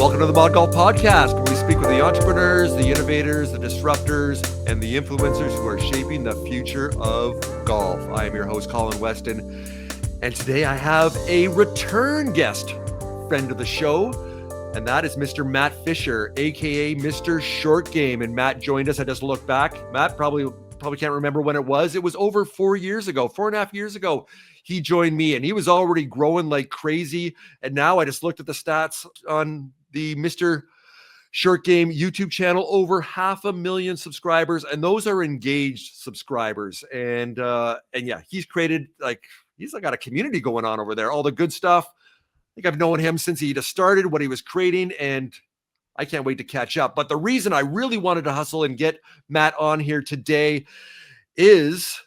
Welcome to the ModGolf Podcast, where we speak with the entrepreneurs, the innovators, the disruptors, and the influencers who are shaping the future of golf. I am your host, Colin Weston, and today I have a return guest, friend of the show, and that is Mr. Matt Fisher, aka Mr. Short Game. And Matt joined us. I just looked back. Matt probably can't remember when it was. It was over 4 years ago, 4.5 years ago. He joined me, and he was already growing like crazy. And now I just looked at the stats on the Mr. Short Game YouTube channel, over 500,000 subscribers, and those are engaged subscribers. And yeah, he's got a community going on over there, all the good stuff. I think I've known him since he just started what he was creating, and I can't wait to catch up. But the reason I really wanted to hustle and get Matt on here today is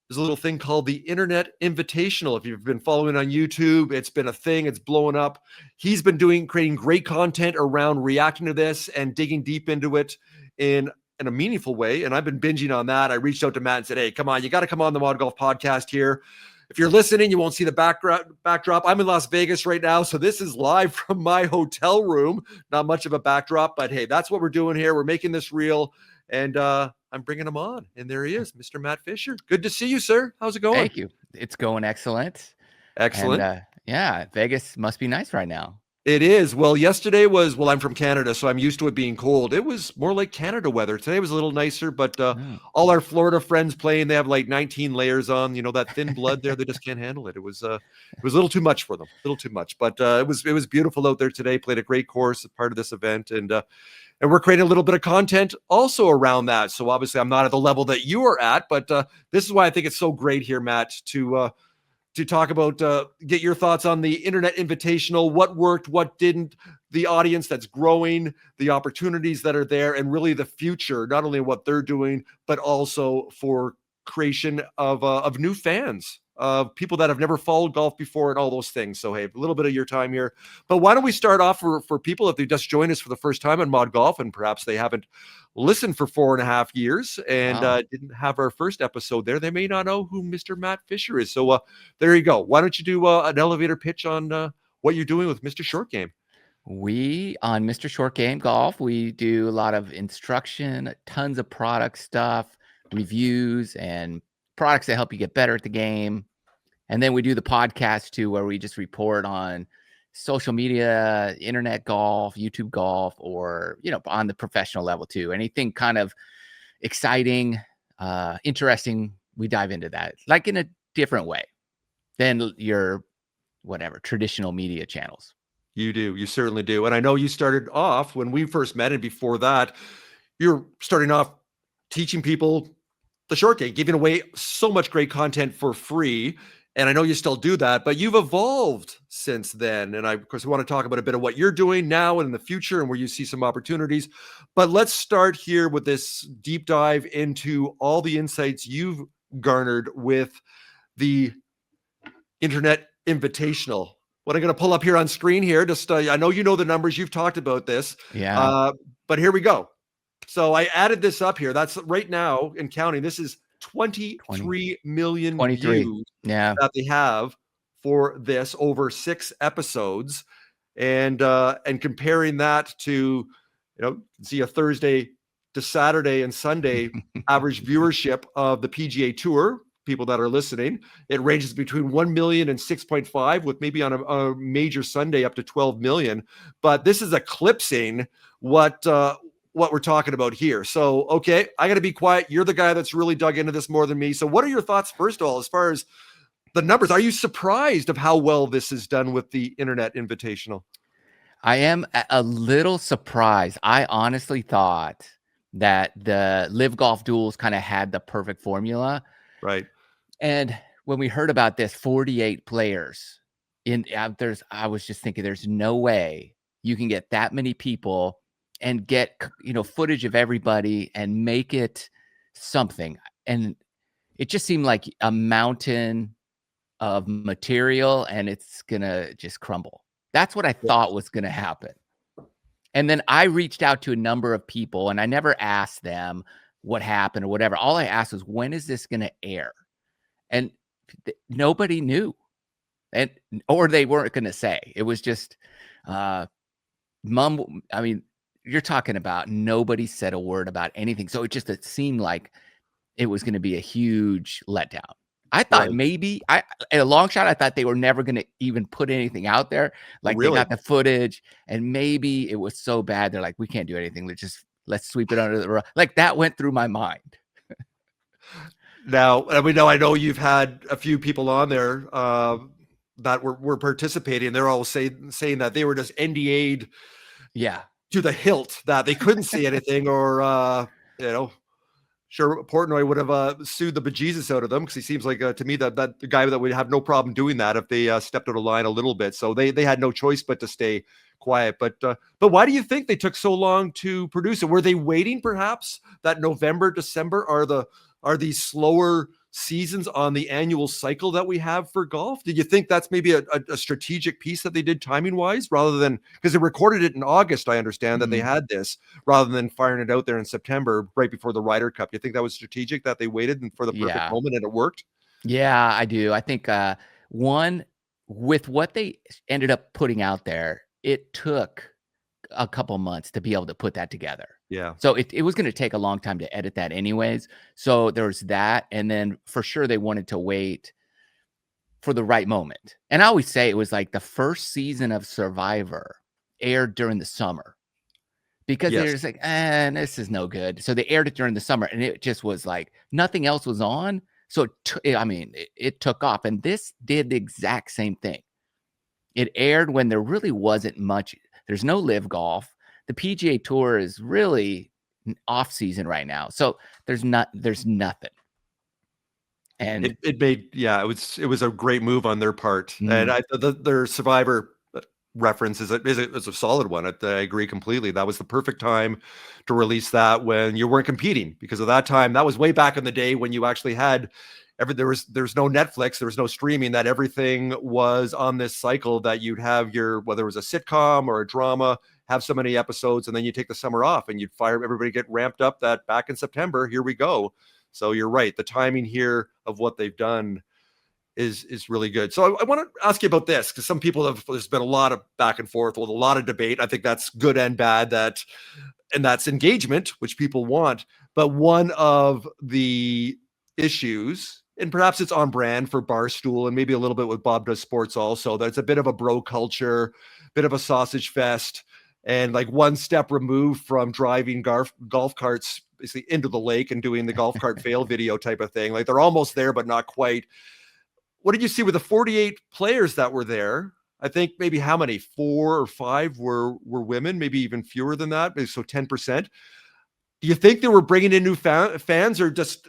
there's a little thing called the Internet Invitational. If you've been following on YouTube, it's been a thing. It's blowing up. He's been creating great content around reacting to this and digging deep into it in a meaningful way. And I've been binging on that. I reached out to Matt and said, hey, come on, you got to come on the ModGolf Podcast here. If you're listening, you won't see the backdrop. I'm in Las Vegas right now, so this is live from my hotel room. Not much of a backdrop, but hey, that's what we're doing here. We're making this real, and I'm bringing him on. And there he is, Mr. Matt Fisher. Good to see you, sir. How's it going? Thank you. It's going excellent. Excellent. And, yeah, Vegas must be nice right now. It is. Well, yesterday was, I'm from Canada, so I'm used to it being cold. It was more like Canada weather. Today was a little nicer, but all our Florida friends playing, they have like 19 layers on, that thin blood there. They just can't handle it. It was a little too much for them, a little too much, but it was beautiful out there today. Played a great course as part of this event, and we're creating a little bit of content also around that. So obviously I'm not at the level that you are at, but this is why I think it's so great here, Matt, to talk about, get your thoughts on the Internet Invitational, what worked, what didn't, the audience that's growing, the opportunities that are there, and really the future, not only what they're doing, but also for creation of new fans, of people that have never followed golf before and all those things. So, hey, a little bit of your time here. But why don't we start off for people, if they just joined us for the first time on ModGolf, and perhaps they haven't listened for 4.5 years and didn't have our first episode there, they may not know who Mr. Matt Fisher is. So there you go. Why don't you do an elevator pitch on what you're doing with Mr. Short Game? We, on Mr. Short Game Golf, we do a lot of instruction, tons of product stuff, reviews, and products that help you get better at the game. And then we do the podcast too, where we just report on social media, internet golf, YouTube golf, or, on the professional level too. Anything kind of exciting, interesting, we dive into that, like in a different way than your traditional media channels. You do. You certainly do. And I know you started off when we first met, and before that, you're starting off teaching people the short game, giving away so much great content for free. And I know you still do that, but you've evolved since then. And of course, we want to talk about a bit of what you're doing now and in the future and where you see some opportunities. But let's start here with this deep dive into all the insights you've garnered with the Internet Invitational. What I'm going to pull up here on screen here, just I know you know the numbers. You've talked about this. Yeah. But here we go. So I added this up here. That's right now in counting. This is 23 million views that they have for this over 6 episodes, and comparing that to, see a Thursday to Saturday and Sunday average viewership of the PGA Tour, people that are listening, it ranges between 1 million and 6.5, with maybe on a major Sunday up to 12 million. But this is eclipsing what we're talking about here. So, okay, I got to be quiet. You're the guy that's really dug into this more than me. So what are your thoughts, first of all, as far as the numbers? Are you surprised of how well this is done with the Internet Invitational? I am a little surprised. I honestly thought that the Live Golf Duels kind of had the perfect formula. Right. And when we heard about this, 48 players I was just thinking, there's no way you can get that many people and get, footage of everybody and make it something. And it just seemed like a mountain of material, and it's going to just crumble. That's what I thought was going to happen. And then I reached out to a number of people, and I never asked them what happened or whatever. All I asked was, when is this going to air? And nobody knew, or they weren't going to say. It was just, I mean, you're talking about nobody said a word about anything. So it seemed like it was going to be a huge letdown. I thought Right. maybe at a long shot, I thought they were never going to even put anything out there. Like they Really? got the footage and maybe it was so bad. They're like, we can't do anything. Let's sweep it under the rug. Like that went through my mind. Now, I know you've had a few people on there that were participating. They're all saying that they were just NDA'd Yeah. to the hilt, that they couldn't say anything, or sure, Portnoy would have sued the bejesus out of them, because he seems like to me that the guy that would have no problem doing that if they stepped out of line a little bit. So they had no choice but to stay quiet. But why do you think they took so long to produce it? Were they waiting perhaps that November, December are these slower seasons on the annual cycle that we have for golf? Did you think that's maybe a strategic piece that they did timing wise, rather than, because they recorded it in August, I understand that they had this, rather than firing it out there in September right before the Ryder Cup? You think that was strategic, that they waited for the perfect Yeah. moment and it worked? Yeah, I do. I think one, with what they ended up putting out there, it took a couple months to be able to put that together. Yeah. So it was going to take a long time to edit that anyways. So there's that. And then for sure they wanted to wait for the right moment. And I always say it was like the first season of Survivor aired during the summer, because they're Yes. just like, this is no good. So they aired it during the summer and it just was like nothing else was on. So it took off, and this did the exact same thing. It aired when there really wasn't much. There's no live golf. The PGA Tour is really off season right now. So there's nothing. And It made, it was a great move on their part. And their Survivor reference is a solid one. I agree completely. That was the perfect time to release that, when you weren't competing, because at that time, that was way back in the day when you actually had there's no Netflix, there was no streaming, that everything was on this cycle, that you'd have whether it was a sitcom or a drama, have so many episodes, and then you take the summer off and you'd fire everybody, get ramped up, that back in September, here we go. So you're right. The timing here of what they've done is really good. So I want to ask you about this, because there's been a lot of back and forth with a lot of debate. I think that's good and bad, and that's engagement, which people want. But one of the issues, and perhaps it's on brand for Barstool and maybe a little bit with Bob Does Sports also, that it's a bit of a bro culture, bit of a sausage fest, and like one step removed from driving golf carts basically into the lake and doing the golf cart fail video type of thing. Like they're almost there, but not quite. What did you see with the 48 players that were there? I think maybe how many? 4 or 5 were women, maybe even fewer than that. So 10%. Do you think they were bringing in new fans, or just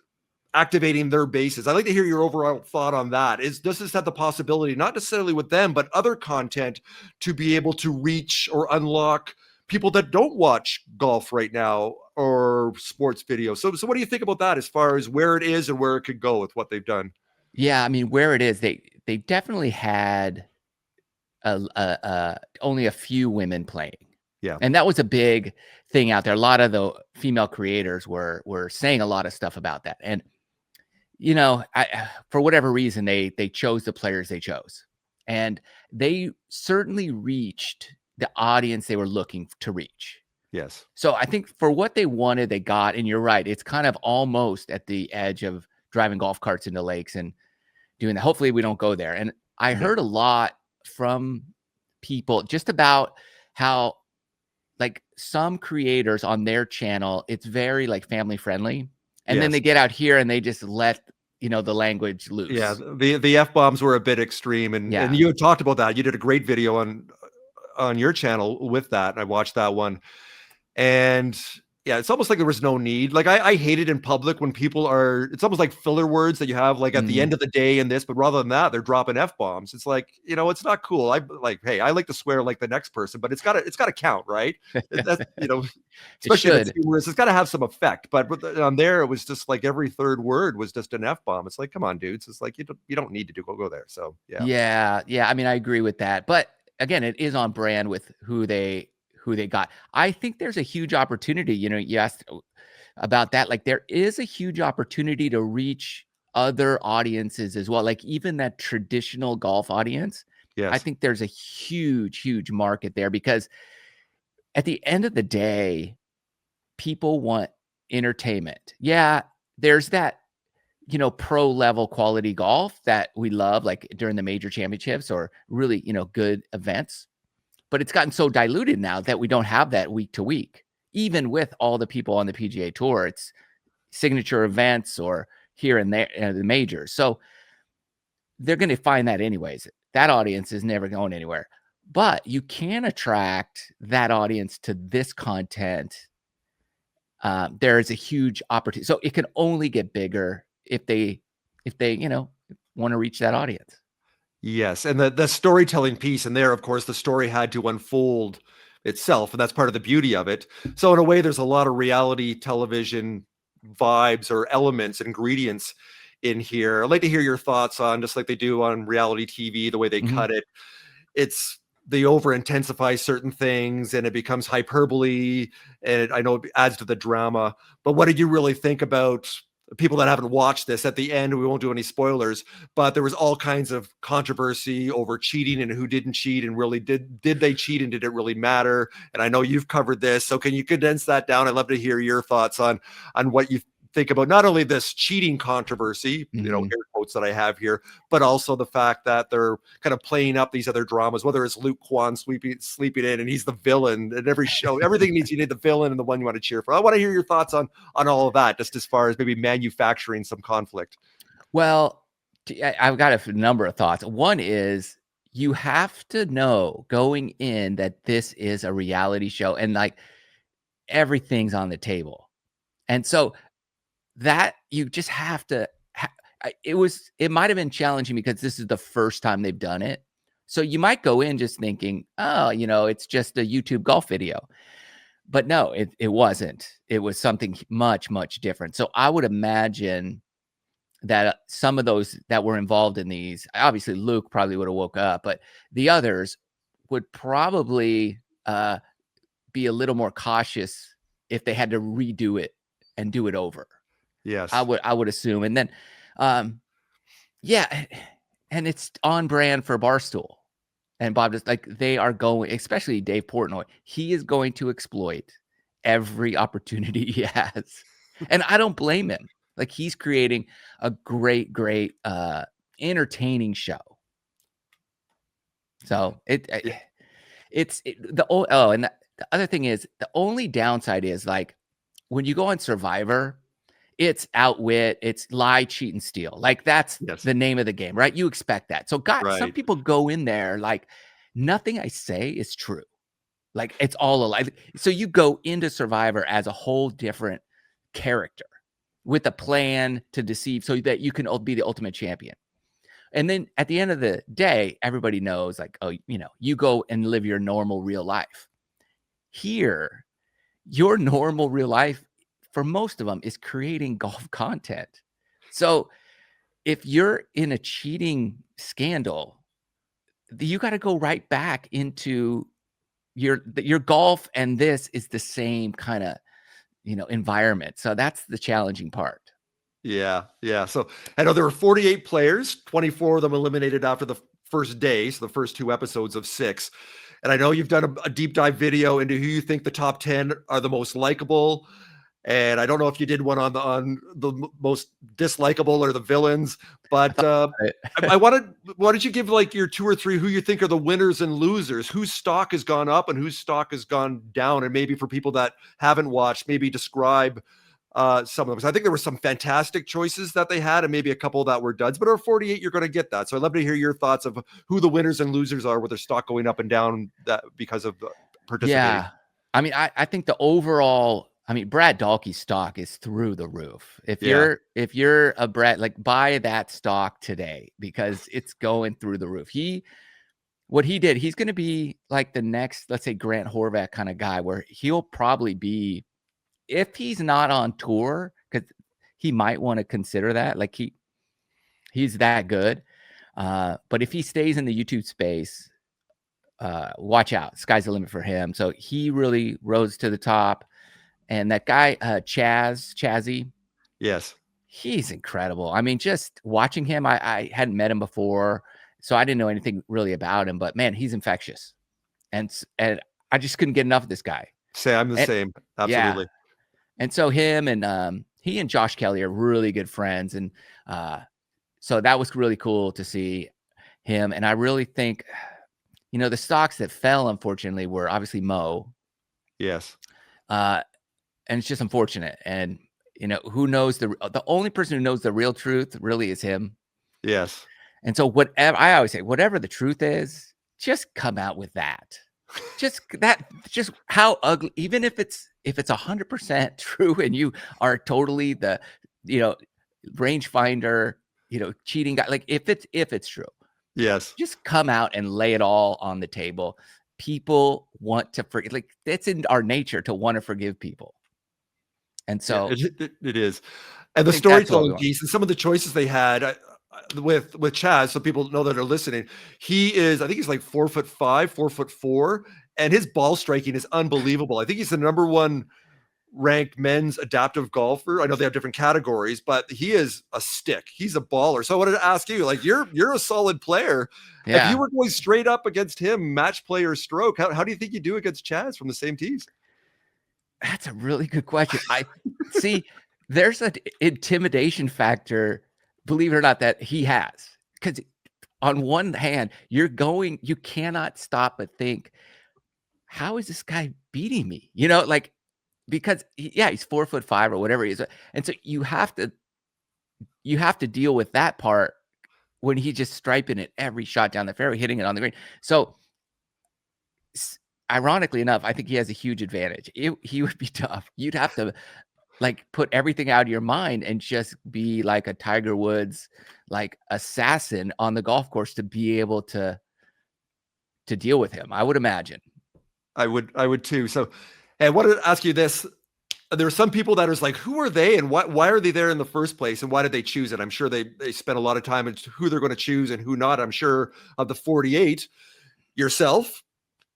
activating their bases? I'd like to hear your overall thought on that. Does this have the possibility, not necessarily with them, but other content, to be able to reach or unlock people that don't watch golf right now or sports videos? So what do you think about that, as far as where it is and where it could go with what they've done? yeah, I mean, where it is, they definitely had only a few women playing. Yeah. And that was a big thing out there. A lot of the female creators were saying a lot of stuff about that. And for whatever reason, they chose the players they chose, and they certainly reached the audience they were looking to reach. Yes. So I think for what they wanted, they got. And you're right, it's kind of almost at the edge of driving golf carts into lakes and doing that. Hopefully we don't go there. And I heard a lot from people just about how, like, some creators on their channel, it's very like family friendly. And then they get out here and they just let, the language loose. Yeah. The F-bombs were a bit extreme. And you had talked about that. You did a great video on your channel with that. And I watched that one. And yeah, it's almost like there was no need. Like I hate it in public when people it's almost like filler words that you have like at the end of the day in this, but rather than that, they're dropping F-bombs. It's like, it's not cool. Hey, I like to swear like the next person, but it's gotta count, right? That's, especially if it's humorous, it's gotta have some effect. But on there, it was just like every third word was just an F-bomb. It's like, come on, dudes. It's like, you don't need to go there. So Yeah. I mean, I agree with that. But again, it is on brand with who they got. I think there's a huge opportunity. You asked about that. Like, there is a huge opportunity to reach other audiences as well. Like, even that traditional golf audience. Yes. I think there's a huge market there, because at the end of the day, people want entertainment. Yeah, there's that, pro level quality golf that we love, like during the major championships or really, good events. But it's gotten so diluted now that we don't have that week to week. Even with all the people on the PGA Tour, it's signature events or here and there, the majors. So they're going to find that anyways. That audience is never going anywhere. But you can attract that audience to this content. There is a huge opportunity. So it can only get bigger if they want to reach that audience. Yes, and the storytelling piece, and there, of course, the story had to unfold itself, and that's part of the beauty of it. So in a way, there's a lot of reality television vibes or elements, ingredients in here. I'd like to hear your thoughts on, just like they do on reality TV, the way they cut it. It's they over intensify certain things and it becomes hyperbole, and I know it adds to the drama. But what did you really think about people that haven't watched this? At the end, we won't do any spoilers, but there was all kinds of controversy over cheating and who didn't cheat, and really did they cheat, and did it really matter? And I know you've covered this, so can you condense that down? I'd love to hear your thoughts on what you think about not only this cheating controversy, air quotes that I have here, but also the fact that they're kind of playing up these other dramas, whether it's Luke Kwan sleeping in and he's the villain in every show. Everything needs, you need the villain and the one you want to cheer for. I want to hear your thoughts on all of that, just as far as maybe manufacturing some conflict. Well, I've got a number of thoughts. One is you have to know going in that this is a reality show and like everything's on the table. And so that you just have to, it might have been challenging because this is the first time they've done it. So you might go in just thinking, oh, it's just a YouTube golf video. But no, it wasn't. It was something much, much different. So I would imagine that some of those that were involved in these, obviously Luke probably would have woke up, but the others would probably be a little more cautious if they had to redo it and do it over. Yes, I would assume. And then, yeah, and it's on brand for Barstool and Bob. Just like they are going, especially Dave Portnoy, he is going to exploit every opportunity he has, and I don't blame him. Like he's creating a great, entertaining show. So and the other thing is the only downside is like when you go on Survivor. It's outwit, it's lie, cheat, and steal. Like that's the name of the game, right? You expect that. So some people go in there like nothing I say is true. Like it's all a lie. So you go into Survivor as a whole different character with a plan to deceive so that you can be the ultimate champion. And then at the end of the day, everybody knows like, oh, you go and live your normal real life. Here, your normal real life for most of them is creating golf content. So if you're in a cheating scandal, you got to go right back into your golf, and this is the same kind of, environment. So that's the challenging part. Yeah. So I know there were 48 players, 24 of them eliminated after the first day, so the first 2 episodes of 6. And I know you've done a deep dive video into who you think the top 10 are the most likable. And I don't know if you did one on the most dislikable or the villains, but I wanted, why don't you give like your 2 or 3 who you think are the winners and losers, whose stock has gone up and whose stock has gone down, and maybe for people that haven't watched, maybe describe some of them. So I think there were some fantastic choices that they had, and maybe a couple that were duds. But over 48, you're going to get that. So I'd love to hear your thoughts of who the winners and losers are with their stock going up and down that because of participating. Yeah, I mean, I think the overall. I mean, Brad Dahlke's stock is through the roof. If you're a Brad, like buy that stock today because it's going through the roof. What he did, he's going to be like the next, let's say Grant Horvath kind of guy, where he'll probably be, if he's not on tour, because he might want to consider that. Like he's that good. But if he stays in the YouTube space, watch out. Sky's the limit for him. So he really rose to the top. And that guy, Chazzy. Yes. He's incredible. I mean, just watching him, I hadn't met him before, so I didn't know anything really about him, but man, he's infectious. And I just couldn't get enough of this guy. I'm the same. Absolutely. Yeah. And so him and he and Josh Kelly are really good friends. And so that was really cool to see him. And I really think, the stocks that fell, unfortunately, were obviously Mo. Yes. And it's just unfortunate. And, who knows the only person who knows the real truth really is him. Yes. And so I always say, whatever the truth is, just come out with that. Just how ugly, even if it's 100% true and you are totally the, rangefinder, cheating guy, like if it's true. Yes. Just come out and lay it all on the table. People want to forgive, like it's in our nature to want to forgive people. And so it is. And the storytelling piece and some of the choices they had with Chaz, so people know that are listening, I think he's like 4'5", 4'4", and his ball striking is unbelievable. I think he's the number one ranked men's adaptive golfer. I know they have different categories, but he is a stick. He's a baller. So I wanted to ask you, like, you're a solid player. Yeah. If you were going straight up against him, match play or stroke, how do you think you do against Chaz from the same tees? That's a really good question. I see there's an intimidation factor, believe it or not, that he has. Because on one hand, you cannot stop but think, how is this guy beating me? Because he's 4'5" or whatever he is. And so you have to deal with that part when he's just striping it every shot down the fairway, hitting it on the green. So ironically enough, I think he has a huge advantage. He would be tough. You'd have to like put everything out of your mind and just be like a Tiger Woods, like assassin on the golf course to be able to deal with him. I would imagine. I would too. So, and I wanted to ask you this. There are some people that are like, who are they and why are they there in the first place? And why did they choose it? I'm sure they spent a lot of time on who they're going to choose and who not. I'm sure of the 48, yourself,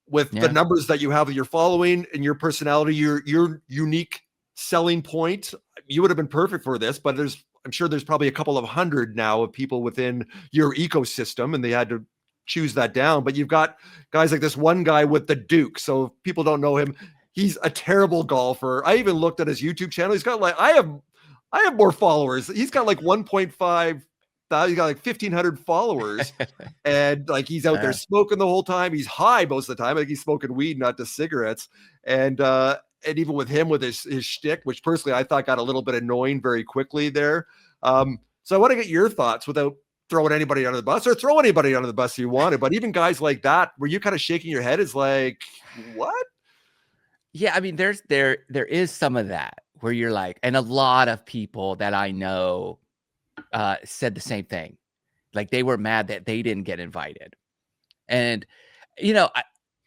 with the numbers that you have with your following and your personality, your unique selling point, you would have been perfect for this, but I'm sure there's probably a couple of hundred now of people within your ecosystem and they had to choose that down. But you've got guys like this one guy with the Duke. So if people don't know him, he's a terrible golfer. I even looked at his YouTube channel. He's got like, I have more followers. He's got like 1.5. He's got like 1,500 followers, and like he's out there smoking the whole time. He's high most of the time. I think he's smoking weed, not just cigarettes. And even with him with his shtick, which personally I thought got a little bit annoying very quickly there. So I want to get your thoughts without throwing anybody under the bus, or throw anybody under the bus you wanted. But even guys like that, were you kind of shaking your head? Is like, what? Yeah, I mean, there is some of that where you're like, and a lot of people that I know said the same thing. Like they were mad that they didn't get invited. And,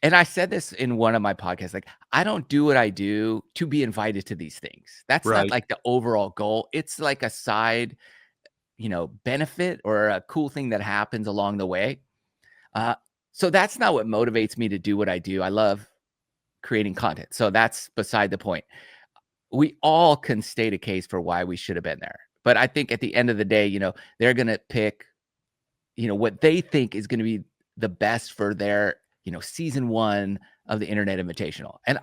I said this in one of my podcasts, like, I don't do what I do to be invited to these things. That's not like the overall goal. It's like a side, benefit or a cool thing that happens along the way. So that's not what motivates me to do what I do. I love creating content. So that's beside the point. We all can state a case for why we should have been there. But I think at the end of the day, they're going to pick, what they think is going to be the best for their, season one of the Internet Invitational. And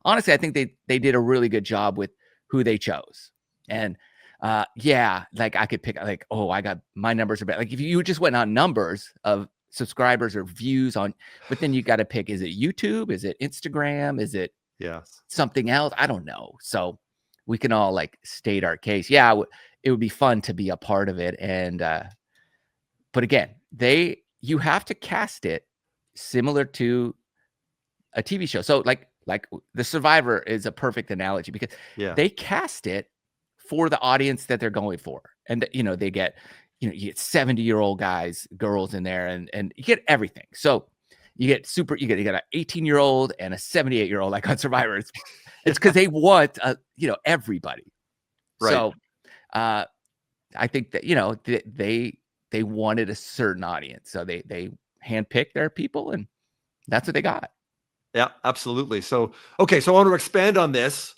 honestly, I think they did a really good job with who they chose. And like I could pick like, oh, I got my numbers are better. Like if you just went on numbers of subscribers or views but then you got to pick, is it YouTube? Is it Instagram? Is it something else? I don't know. So we can all like state our case. Yeah, it would be fun to be a part of it. And, but again, you have to cast it similar to a TV show. So like The Survivor is a perfect analogy because they cast it for the audience that they're going for. And, they get, you get 70-year-old guys, girls in there and you get everything. So you get an 18-year-old and a 78-year-old like on Survivor. It's because they want, everybody. Right. So I think that, they wanted a certain audience. So they handpicked their people and that's what they got. Yeah, absolutely. So, okay. So I want to expand on this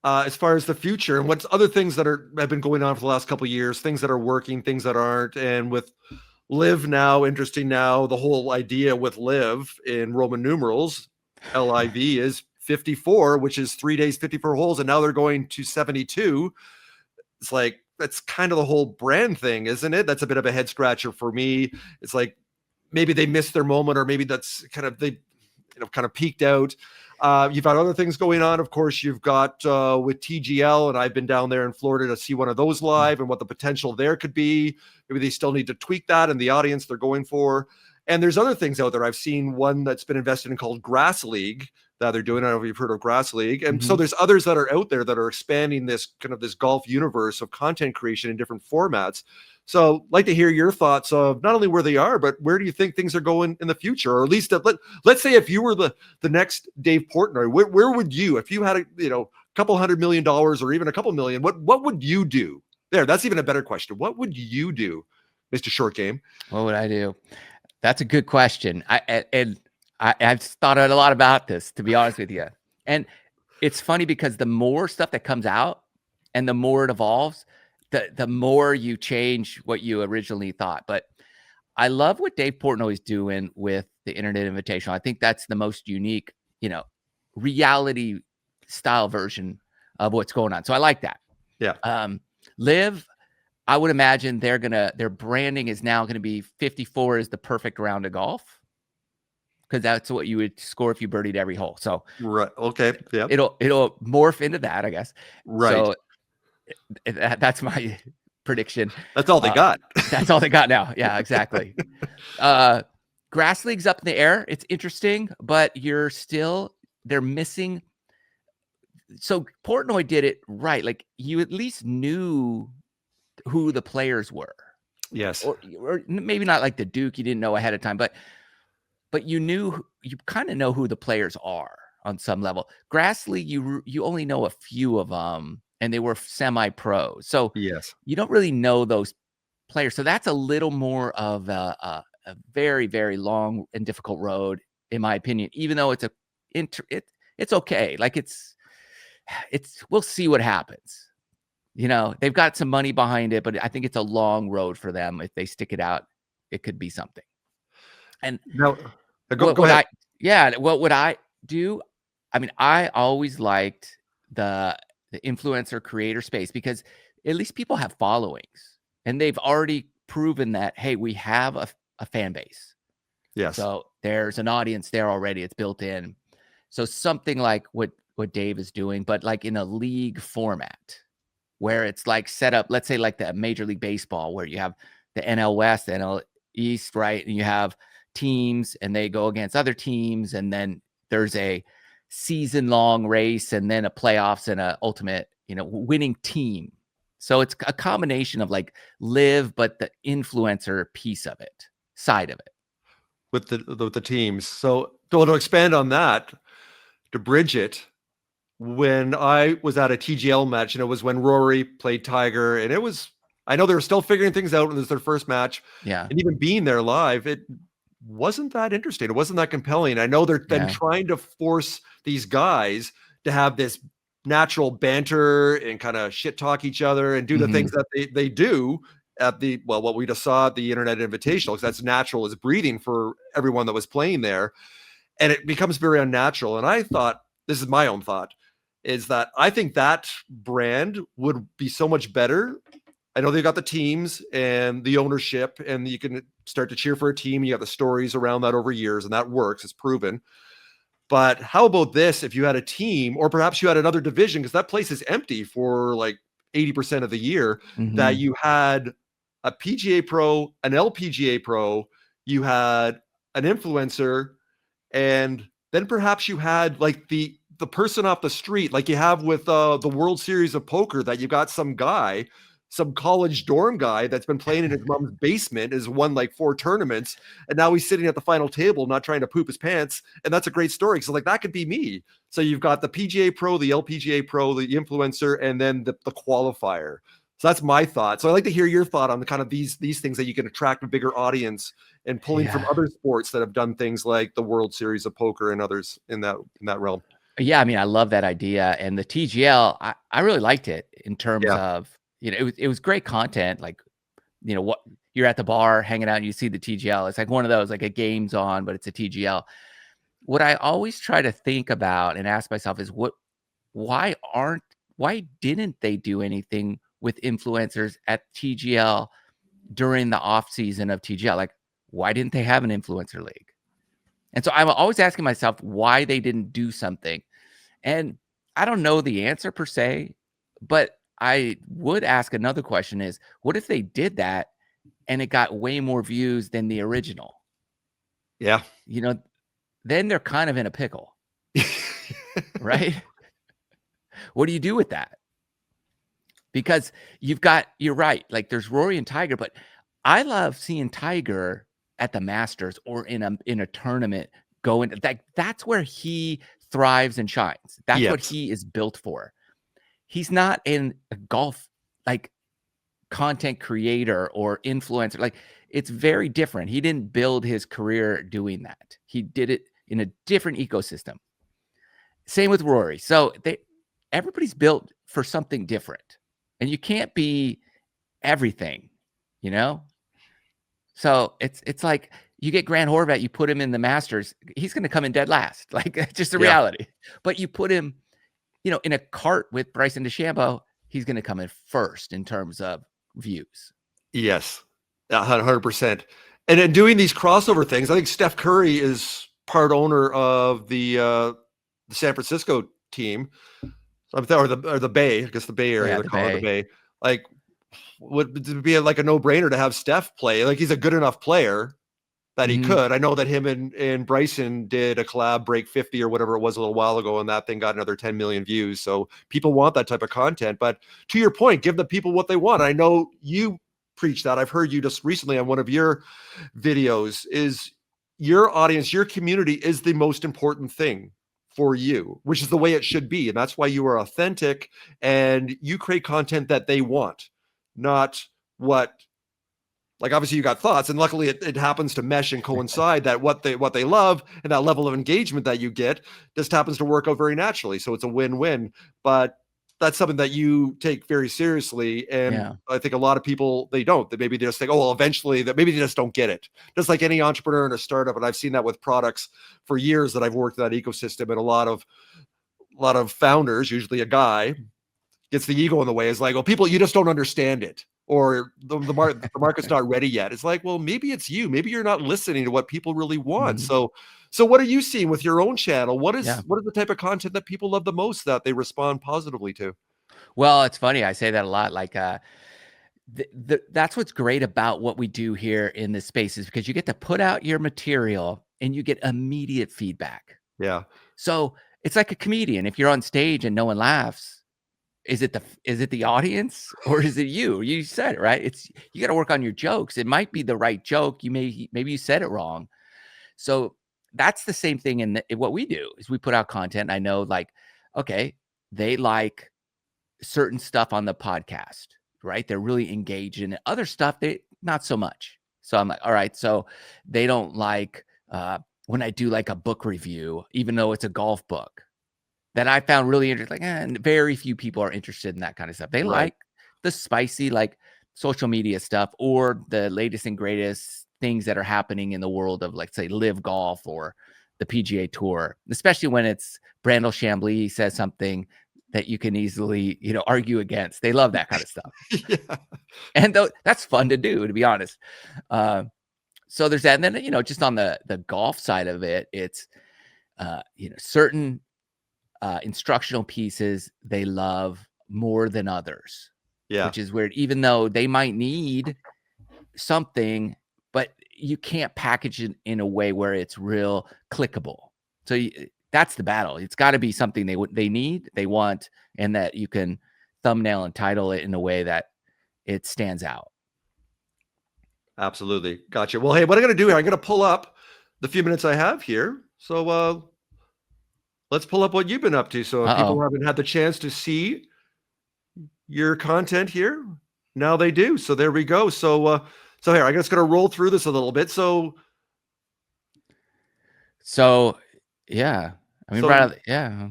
as far as the future and what's other things that have been going on for the last couple of years, things that are working, things that aren't. And with Live now, interesting now, the whole idea with Live in Roman numerals, LIV is 54, which is 3 days, 54 holes, and now they're going to 72. It's like, that's kind of the whole brand thing, isn't it? That's a bit of a head scratcher for me. It's like maybe they missed their moment, or maybe that's kind of they kind of peaked out. You've got other things going on. Of course, you've got with TGL, and I've been down there in Florida to see one of those live and what the potential there could be. Maybe they still need to tweak that and the audience they're going for. And there's other things out there. I've seen one that's been invested in called Grass League that they're doing. I don't know if you've heard of Grass League. And so there's others that are out there that are expanding this kind of this golf universe of content creation in different formats. So I'd like to hear your thoughts of not only where they are, but where do you think things are going in the future? Or at least let's say if you were the next Dave Portnoy, where would you, if you had a couple $100 million or even a couple million, what would you do? There, that's even a better question. What would you do, Mr. Short Game? What would I do? That's a good question. I've thought a lot about this, to be honest with you. And it's funny because the more stuff that comes out and the more it evolves, the more you change what you originally thought. But I love what Dave Portnoy is doing with the Internet Invitational. I think that's the most unique, reality style version of what's going on. So I like that. Yeah. Live, I would imagine their branding is now going to be 54 is the perfect round of golf, because that's what you would score if you birdied every hole. So right. Okay. Yeah. It'll morph into that, I guess. Right. So that's my prediction. That's all they got. That's all they got now. Yeah, exactly. Grass League's up in the air. It's interesting, but they're missing. So Portnoy did it right. Like, you at least knew who the players were. Yes. Or maybe not like the Duke, you didn't know ahead of time, but you kind of know who the players are on some level. Grass League, you only know a few of them, and they were semi-pro. So yes, you don't really know those players. So that's a little more of a very, very long and difficult road, in my opinion, even though it's okay. Like we'll see what happens. They've got some money behind it, but I think it's a long road for them. If they stick it out, it could be something. And no, go ahead. What would I do? I mean, I always liked the influencer creator space, because at least people have followings and they've already proven that, hey, we have a fan base. Yes. So there's an audience there already. It's built in. So something like what Dave is doing, but like in a league format where it's like set up, let's say like the Major League Baseball, where you have the NL West, the NL East, right? And you have teams and they go against other teams, and then there's a season-long race and then a playoffs and a ultimate, winning team. So it's a combination of like live, but the influencer piece of it, side of it. With the teams. So to expand on that, to bridge it, when I was at a TGL match, and it was when Rory played Tiger, and I know they were still figuring things out, and it was their first match. Yeah. And even being there live, it wasn't that interesting. It wasn't that compelling. I know they're then trying to force these guys to have this natural banter and kind of shit talk each other and do the things that they do at what we just saw at the Internet Invitational, because that's natural as breathing for everyone that was playing there. And it becomes very unnatural. And I thought, this is my own thought, is that I think that brand would be so much better. I know they've got the teams and the ownership, and you can start to cheer for a team. You got the stories around that over years, and that works. It's proven. But how about this? If you had a team, or perhaps you had another division, because that place is empty for like 80% of the year, that you had a PGA Pro, an LPGA Pro, you had an influencer, and then perhaps you had like the person off the street, like you have with the World Series of Poker, that you got some guy, some college dorm guy that's been playing in his mom's basement, has won like 4 tournaments, and now he's sitting at the final table not trying to poop his pants. And that's a great story. So like that could be me. So you've got the PGA Pro, the LPGA Pro, the influencer, and then the qualifier. So that's my thought. So I'd like to hear your thought on the kind of these things that you can attract a bigger audience, and pulling from other sports that have done things like the World Series of Poker and others in that realm. Yeah, I mean, I love that idea. And the TGL, I really liked it in terms of, it was great content. Like, what you're at the bar hanging out and you see the TGL. It's like one of those, like a game's on, but it's a TGL. what I always try to think about and ask myself is why didn't they do anything with influencers at TGL during the off season of TGL? Like, why didn't they have an influencer league? And so I'm always asking myself why they didn't do something. And I don't know the answer per se, but I would ask another question is, what if they did that and it got way more views than the original? Yeah. Then they're kind of in a pickle, right? What do you do with that? Because you're right. Like there's Rory and Tiger, but I love seeing Tiger at the Masters or in a tournament going. That's where he thrives and shines. That's what he is built for. He's not in a golf like content creator or influencer. Like it's very different. He didn't build his career doing that. He did it in a different ecosystem. Same with Rory. So everybody's built for something different, and you can't be everything, So it's like you get Grant Horvat, you put him in the Masters, he's going to come in dead last. Like it's just the reality. But you put him, in a cart with Bryson DeChambeau, he's going to come in first in terms of views. Yes, 100%. And then doing these crossover things, I think Steph Curry is part owner of the San Francisco team, or the Bay. I guess the Bay Area. They're calling it the Bay. Like, would it be like a no-brainer to have Steph play? Like, he's a good enough player that he could. I know that him and Bryson did a collab, break 50 or whatever it was a little while ago, and that thing got another 10 million views. So people want that type of content. But to your point, give the people what they want. I know you preach that. I've heard you just recently on one of your videos, is your audience, your community is the most important thing for you, which is the way it should be. And that's why you are authentic and you create content that they want, not what, like, obviously you got thoughts, and luckily it happens to mesh and coincide that what they love and that level of engagement that you get just happens to work out very naturally. So it's a win-win, but that's something that you take very seriously. And I think a lot of people, they don't. They maybe just think, oh, well, eventually, that maybe they just don't get it. Just like any entrepreneur in a startup. And I've seen that with products for years that I've worked in that ecosystem. And a lot of founders, usually a guy, gets the ego in the way. Is like, well, people, you just don't understand it. Or the market's not ready yet. It's like, well, maybe it's you. Maybe you're not listening to what people really want. So what are you seeing with your own channel? What is the type of content that people love the most that they respond positively to? Well, it's funny. I say that a lot. Like, that's what's great about what we do here in this space is because you get to put out your material and you get immediate feedback. Yeah. So it's like a comedian. If you're on stage and no one laughs, is it the audience or is it you? You said it, right? You got to work on your jokes. It might be the right joke. Maybe you said it wrong. So that's the same thing in what we do is we put out content. I know, like, okay, they like certain stuff on the podcast, right? They're really engaged in it. Other stuff, they not so much. So I'm like, all right. So they don't like when I do like a book review, even though it's a golf book. That I found really interesting. And very few people are interested in that kind of stuff. They like the spicy, like social media stuff or the latest and greatest things that are happening in the world of, like, say, live golf or the PGA Tour, especially when it's Brandel Chambly says something that you can easily, argue against. They love that kind of stuff. And that's fun to do, to be honest. So there's that. And then, just on the golf side of it, it's, certain instructional pieces they love more than others, which is weird, even though they might need something, but you can't package it in a way where it's real clickable. So that's the battle. It's got to be something they need, they want, and that you can thumbnail and title it in a way that it stands out. Absolutely. Gotcha. Well, hey, what I'm going to do here, I'm going to pull up the few minutes I have here. So let's pull up what you've been up to. So if people haven't had the chance to see your content here, now they do. So there we go. So here, I'm just going to roll through this a little bit. So yeah, I mean, yeah.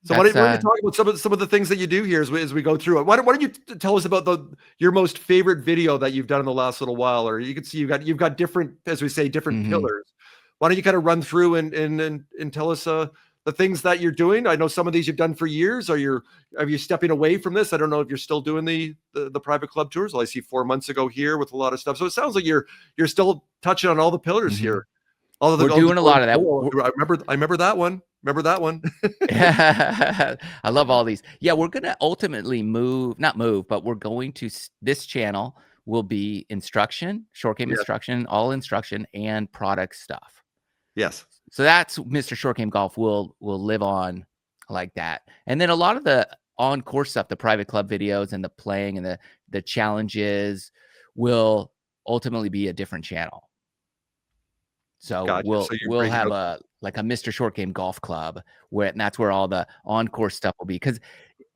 So why don't you talk about some of the things that you do here as we go through it? Why don't you tell us about your most favorite video that you've done in the last little while? Or you can see you've got different, as we say, different pillars. why don't you kind of run through and tell us the things that you're doing? I know some of these you've done for years. Are you stepping away from this? I don't know if you're still doing the private club tours. Well, I see 4 months ago here with a lot of stuff. So it sounds like you're still touching on all the pillars here. We're doing a lot of that. I remember that one. Remember that one? I love all these. Yeah, we're going to ultimately not move, but we're going to, this channel will be instruction, short game instruction, all instruction and product stuff. Yes. So that's Mr. Short Game Golf will live on like that. And then a lot of the on-course stuff, the private club videos and the playing and the challenges will ultimately be a different channel. So gotcha. we'll have a Mr. Short Game Golf Club and that's where all the on-course stuff will be, because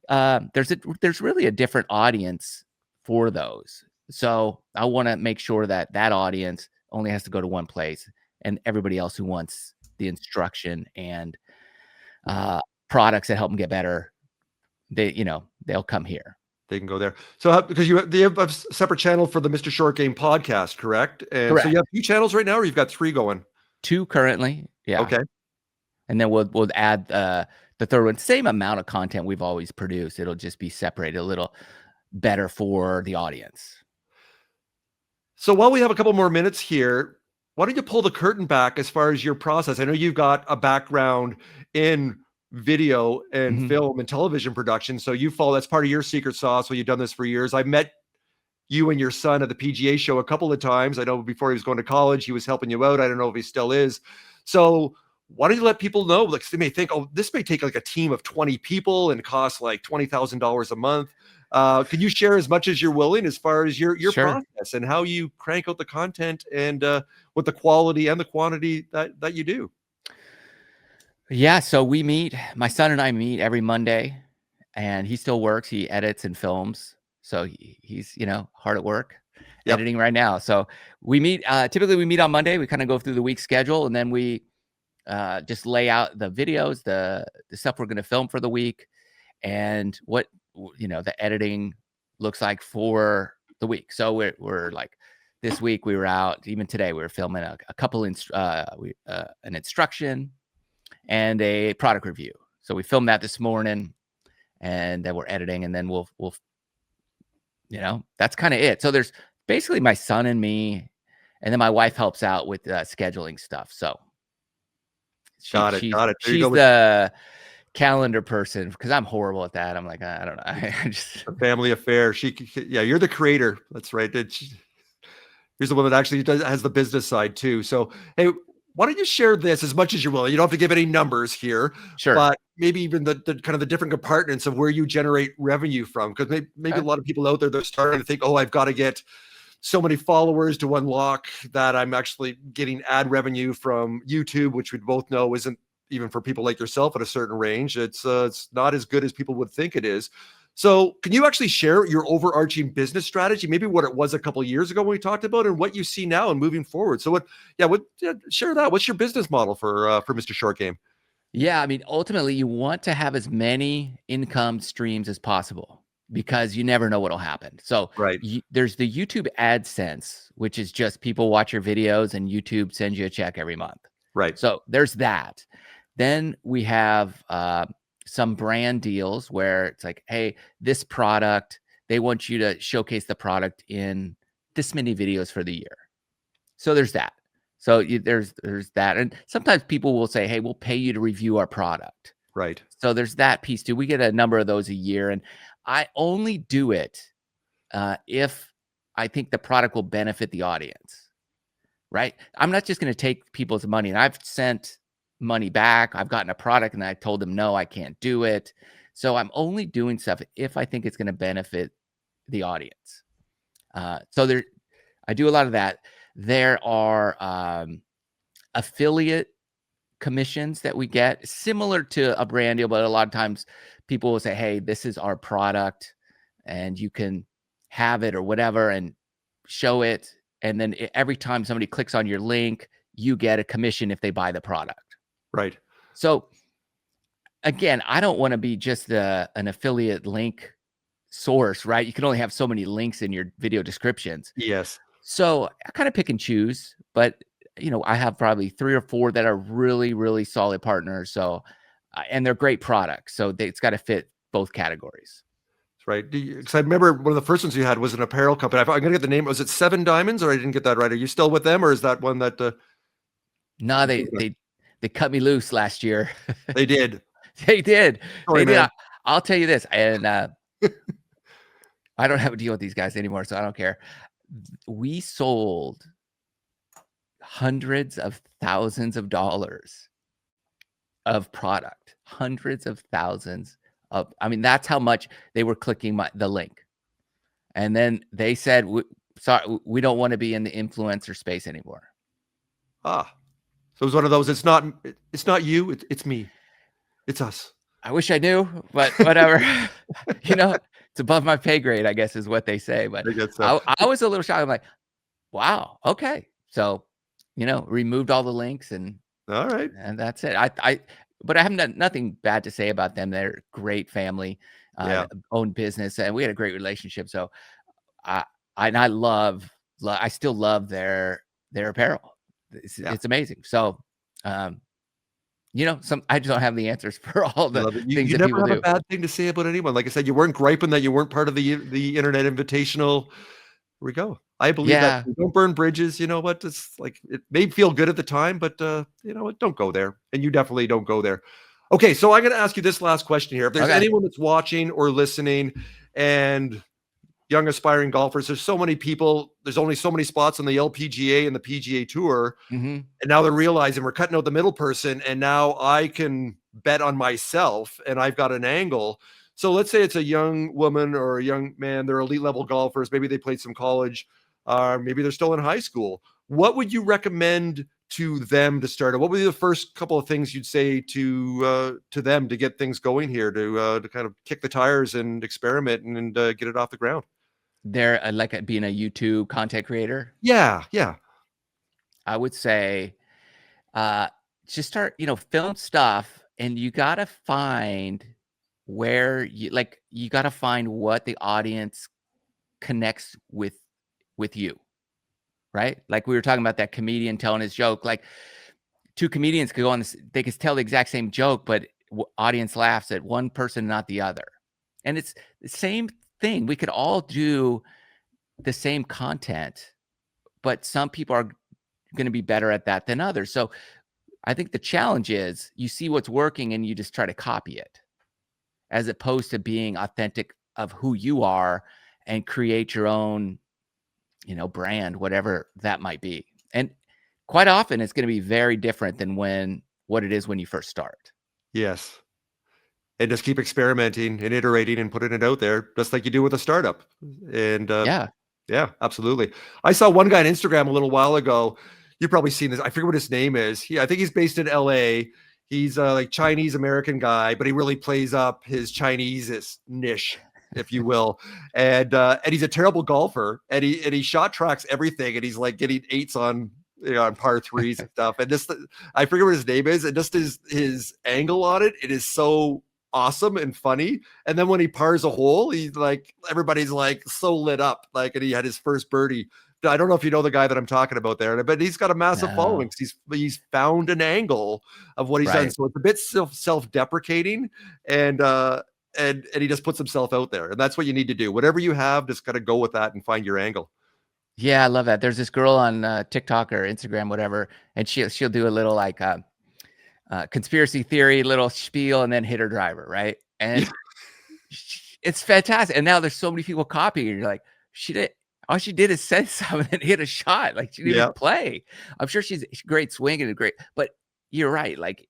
there's really a different audience for those. So I want to make sure that audience only has to go to one place, and everybody else who wants the instruction and products that help them get better, they'll come here. They can go there. So because they have a separate channel for the Mr. Short Game podcast, correct? And correct. So you have 2 channels right now, or you've got 3 going? 2 currently. Yeah. Okay. And then we'll add the third one. Same amount of content we've always produced. It'll just be separated a little better for the audience. So while we have a couple more minutes here, why don't you pull the curtain back as far as your process? I know you've got a background in video and film and television production. So that's part of your secret sauce. So you've done this for years. I met you and your son at the PGA show a couple of times. I know before he was going to college, he was helping you out. I don't know if he still is. So why don't you let people know? Like, they may think, oh, this may take like a team of 20 people and cost like $20,000 a month. Can you share as much as you're willing as far as your process and how you crank out the content and with the quality and the quantity that you do? Yeah, so my son and I meet every Monday, and he still works. He edits and films. So he's, hard at work editing right now. So we meet, typically we meet on Monday. We kind of go through the week schedule, and then we just lay out the videos, the stuff we're going to film for the week, and what, the editing looks like for the week. So we're like, this week we were out, even today we were filming a couple an instruction and a product review. So we filmed that this morning, and then we're editing, and then we'll that's kind of it. So there's basically my son and me, and then my wife helps out with scheduling stuff. So got it. She's the calendar person, because I'm horrible at that. I'm like, I don't know. I just a family affair. You're the creator. That's right. Here's the one that actually has the business side too. So, hey, why don't you share this as much as you're willing? You don't have to give any numbers here, sure, but maybe even the kind of the different compartments of where you generate revenue from. Because maybe a lot of people out there, they're starting to think, oh, I've got to get so many followers to unlock that I'm actually getting ad revenue from YouTube, which we both know isn't, even for people like yourself at a certain range, it's not as good as people would think it is. So can you actually share your overarching business strategy, maybe what it was a couple of years ago when we talked about it, and what you see now and moving forward? So share that. What's your business model for Mr. Short Game? Yeah, I mean, ultimately you want to have as many income streams as possible, because you never know what'll happen. So there's the YouTube AdSense, which is just people watch your videos and YouTube sends you a check every month. Right. So there's that. Then we have some brand deals where it's like, hey, this product, they want you to showcase the product in this many videos for the year. So there's that. So there's that. And sometimes people will say, hey, we'll pay you to review our product. Right. So there's that piece too. We get a number of those a year. And I only do it if I think the product will benefit the audience. Right. I'm not just going to take people's money. And I've sent money back. I've gotten a product and I told them, no, I can't do it. So I'm only doing stuff if I think it's going to benefit the audience. So I do a lot of that. There are affiliate commissions that we get, similar to a brand deal, but a lot of times people will say, hey, this is our product and you can have it or whatever and show it. And then every time somebody clicks on your link, you get a commission if they buy the product. Right. So again, I don't want to be just an affiliate link source, right? You can only have so many links in your video descriptions. Yes. So I kind of pick and choose, but I have probably 3 or 4 that are really, really solid partners. So, and they're great products. So it's got to fit both categories. Right. Because I remember one of the first ones you had was an apparel company. I'm going to get the name. Was it Seven Diamonds, or I didn't get that right? Are you still with them, or is that one that? No, they cut me loose last year. They did. They did. Sorry, They did. man. I'll tell you this, and I don't have a deal with these guys anymore, so I don't care. We sold hundreds of thousands of dollars of product, hundreds of thousands of. I mean, that's how much they were clicking the link, and then they said, "Sorry, we don't want to be in the influencer space anymore." Ah, so it was one of those. It's not you. It's me. It's us. I wish I knew, but whatever. It's above my pay grade, I guess, is what they say. But I guess so. I was a little shocked. I'm like, wow, okay. So, removed all the links and All right. and that's it. But I have nothing bad to say about them. They're a great family, Yeah. own business, and we had a great relationship. So I still love their apparel. It's amazing. So, I just don't have the answers for all the things You that never people have do. a bad thing to say about anyone. Like I said, you weren't griping that you weren't part of the Internet Invitational. Here we go. I believe that. Don't burn bridges. You know what? It's like, it may feel good at the time, but you know what? Don't go there. And you definitely don't go there. Okay, so I'm going to ask you this last question here. If there's anyone that's watching or listening and young aspiring golfers, there's so many people, there's only so many spots on the LPGA and the PGA Tour. Mm-hmm. And now they're realizing we're cutting out the middle person, and now I can bet on myself and I've got an angle. So let's say it's a young woman or a young man, they're elite level golfers. Maybe they played some college, maybe they're still in high school. What would you recommend to them to start? What would be the first couple of things you'd say to them to get things going here, to kind of kick the tires and experiment and get it off the ground? They're like being a YouTube content creator. Yeah. I would say, just start, film stuff, and you got to find where you got to find what the audience connects with you, right? Like we were talking about that comedian telling his joke. Like 2 comedians could go on this, they could tell the exact same joke, but audience laughs at one person, not the other. And it's the same thing. We could all do the same content, but some people are going to be better at that than others. So I think the challenge is you see what's working and you just try to copy it, as opposed to being authentic of who you are and create your own, brand, whatever that might be. And quite often it's going to be very different than what it is when you first start. Yes. And just keep experimenting and iterating and putting it out there, just like you do with a startup. And yeah, absolutely. I saw one guy on Instagram a little while ago. You've probably seen this. I forget what his name is. I think he's based in LA. He's like Chinese American guy, but he really plays up his Chinese niche, if you will. And he's a terrible golfer, and he shot tracks everything, and he's like getting 8s on par 3s and stuff. And this, I forget what his name is, and just his angle on it, it is so awesome and funny. And then when he pars a hole, he's like, everybody's like so lit up, like, and he had his first birdie. I don't know if you know the guy that I'm talking about there, but he's got a massive following because he's found an angle of what he's done. So it's a bit self-deprecating, and he just puts himself out there, and that's what you need to do. Whatever you have, just got to go with that and find your angle. Yeah, I love that. There's this girl on TikTok or Instagram, whatever, and she'll do a little like conspiracy theory little spiel and then hit her driver, right? And it's fantastic. And now there's so many people copying. You're like, all she did is say something and hit a shot. Like she didn't even play. I'm sure she's a great swing and but you're right. Like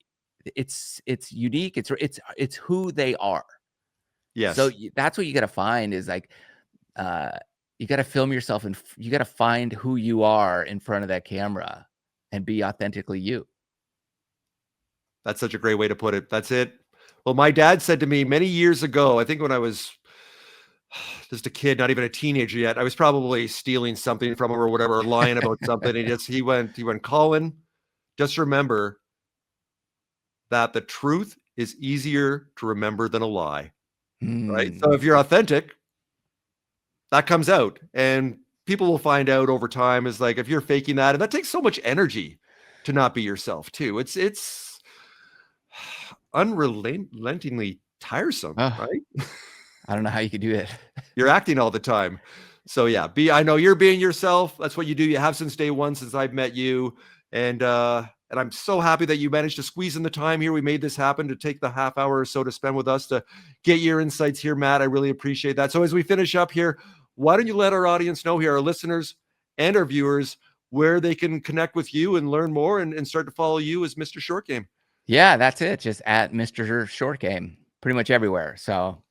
it's unique. It's who they are. Yes. So that's what you got to find is like, you got to film yourself and you got to find who you are in front of that camera and be authentically you. That's such a great way to put it. That's it. Well, my dad said to me many years ago, I think when I was just a kid, not even a teenager yet, I was probably stealing something from him or whatever, lying about something. He went, Colin, just remember that the truth is easier to remember than a lie. Right. So if you're authentic, that comes out, and people will find out over time is like, if you're faking that, and that takes so much energy to not be yourself too. It's unrelentingly tiresome, right? I don't know how you could do it. You're acting all the time. So yeah, I know you're being yourself. That's what you do. You have since day one, since I've met you. And I'm so happy that you managed to squeeze in the time here. We made this happen to take the half hour or so to spend with us to get your insights here, Matt. I really appreciate that. So as we finish up here, why don't you let our audience know here, our listeners and our viewers, where they can connect with you and learn more and start to follow you as Mr. Short Game? Yeah, that's it. Just at Mr. Short Game, pretty much everywhere. So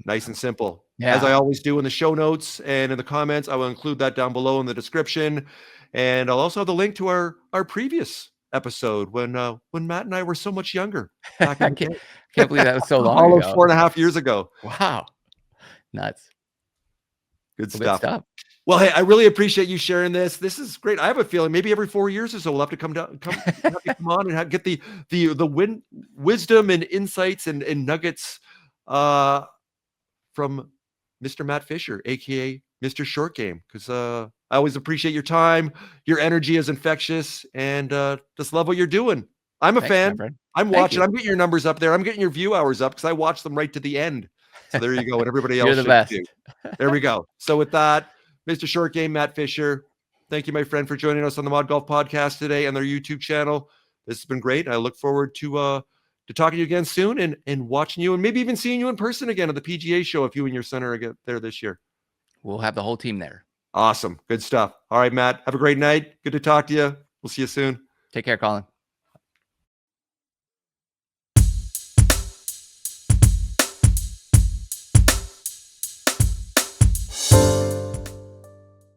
nice and simple. Yeah. As I always do in the show notes and in the comments, I will include that down below in the description. And I'll also have the link to our previous episode when Matt and I were so much younger. I can't believe that was so long all ago. of 4.5 years ago. Wow. Nuts. Good stuff. Well, Well, hey, I really appreciate you sharing this. This is great. I have a feeling maybe every 4 years or so we'll have to come on and get the wisdom and insights and nuggets from Mr. Matt Fisher, aka Mr. Short Game, because I always appreciate your time. Your energy is infectious, and just love what you're doing. I'm a fan. I'm watching. I'm getting your numbers up there. I'm getting your view hours up because I watch them right to the end. So there you go. And everybody else You're the best. too. There we go. So with that, Mr. Short Game, Matt Fisher, thank you, my friend, for joining us on the ModGolf Podcast today and their YouTube channel. This has been great. I look forward to talking to you again soon and watching you and maybe even seeing you in person again at the PGA show if you and your son are there this year. We'll have the whole team there. Awesome. Good stuff. All right, Matt. Have a great night. Good to talk to you. We'll see you soon. Take care, Colin.